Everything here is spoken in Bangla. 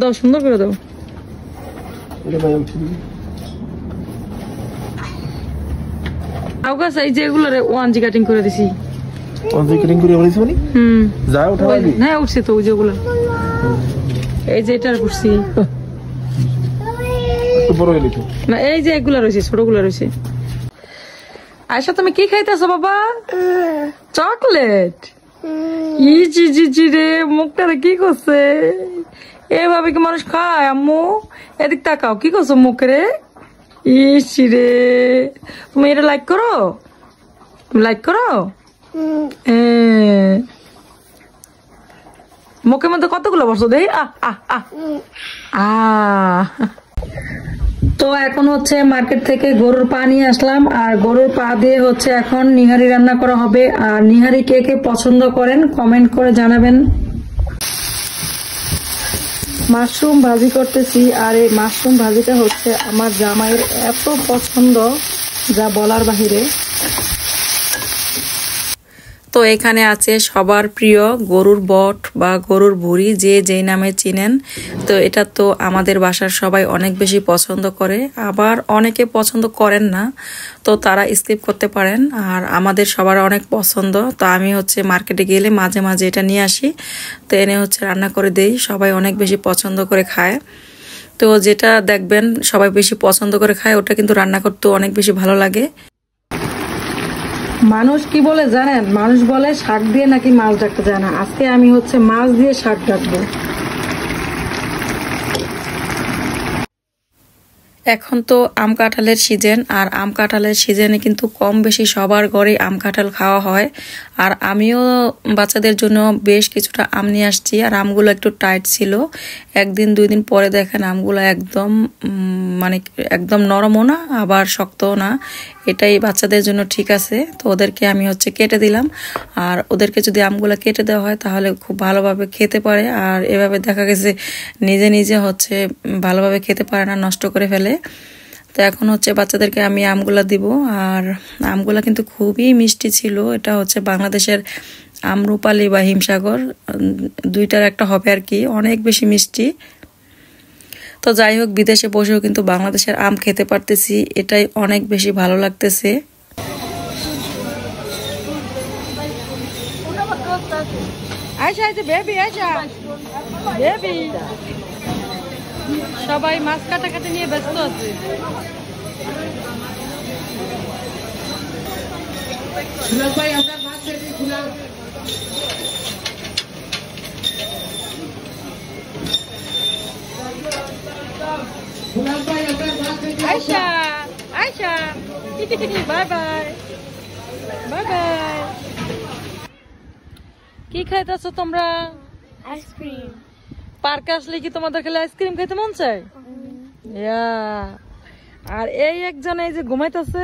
দাও সুন্দর করে দাও। এই যে এগুলো ওয়ানজি কাটিং করে দিছি। ওয়ানজি কাটিং করে বলিস মানে? যা উঠাও দি। না উঠছে তো ওই যেগুলো। এই যে এটার করছি। একটু বড় হইলো তো। না এই যে এগুলা রইছে, ছোটগুলা রইছে। আয়শা তুমি কি খাইতেছো বাবা? চকলেট। ই জি জি জি রে, মুখটা কি করছে? এভাবে কি মানুষ খায় আম্মু? এদিক তাকাও, কি করছো মুখে রে? ইসি রে, তুমি এটা লাইক করো? লাইক করো? মুখের মধ্যে কতগুলো বসো দেই। তো এখন হচ্ছে মার্কেট থেকে গরুর পা নিয়ে আসলাম, আর গরুর পা দিয়ে হচ্ছে এখন নিহারি রান্না করা হবে। আর নিহারি কে কে পছন্দ করেন কমেন্ট করে জানাবেন। মাশরুম ভাজি করতেছি, আর এই মাশরুম ভাজিটা হচ্ছে আমার জামাইয়ের এত পছন্দ যা বলার বাহিরে। তো এখানে আছে সবার প্রিয় গরুর বট বা গরুর ভুঁড়ি, যে যেই নামে চিনেন। তো এটা তো আমাদের বাসার সবাই অনেক বেশি পছন্দ করে, আবার অনেকে পছন্দ করেন না, তো তারা স্কিপ করতে পারেন। আর আমাদের সবার অনেক পছন্দ, তো আমি হচ্ছে মার্কেটে গেলে মাঝে মাঝে এটা নিয়ে আসি, তো এনে হচ্ছে রান্না করে দেই। সবাই অনেক বেশি পছন্দ করে খায়। তো যেটা দেখবেন সবাই বেশি পছন্দ করে খায়, ওটা কিন্তু রান্না করতেও অনেক বেশি ভালো লাগে। মানুষ কি বলে জানেন? মানুষ বলে শাক দিয়ে নাকি মাছ ডাকতে যায় না। আজকে আমি হচ্ছে মাছ দিয়ে শাক ডাকবো। এখন তো আম কাঁঠালের সিজন, আর আম কাঁঠালের সিজনে কিন্তু কম বেশি সবার ঘরে আম কাঁঠাল খাওয়া হয়। আর আমিও বাচ্চাদের জন্য বেশ কিছুটা আম নিয়ে আসছি, আর আমগুলো একটু টাইট ছিল। একদিন দুই দিন পরে দেখেন আমগুলো একদম মানে একদম নরমও না আবার শক্তও না। এটাই বাচ্চাদের জন্য ঠিক আছে। তো ওদেরকে আমি হচ্ছে কেটে দিলাম, আর ওদেরকে যদি আমগুলো কেটে দেওয়া হয় তাহলে খুব ভালোভাবে খেতে পারে। আর এভাবে দেখা গেছে নিজে নিজে হচ্ছে ভালোভাবে খেতে পারে না, নষ্ট করে ফেলে। তো এখন হচ্ছে বাচ্চাদেরকে আমি আমগুলা দিব। আর আমগুলা কিন্তু খুবই মিষ্টি ছিল। এটা হচ্ছে বাংলাদেশের আমরুপালি বা হিমসাগর, দুইটার একটা হবে আর কি, অনেক বেশি মিষ্টি। তো যাই হোক, বিদেশে বসেও কিন্তু বাংলাদেশের আম খেতে পারতেছি, এটাই অনেক বেশি ভালো লাগতেছে। সবাই মাছ কাটাকাটি নিয়ে ব্যস্ত আছে। Ayesha Ayesha bye bye bye bye. কি খাইতেছো তোমরা? আইসক্রিম। পার্কে আসলে কি তোমাদের খেলে আইসক্রিম খাইতে মন চায়? আর এই একজন এই যে ঘুমাইতেছে।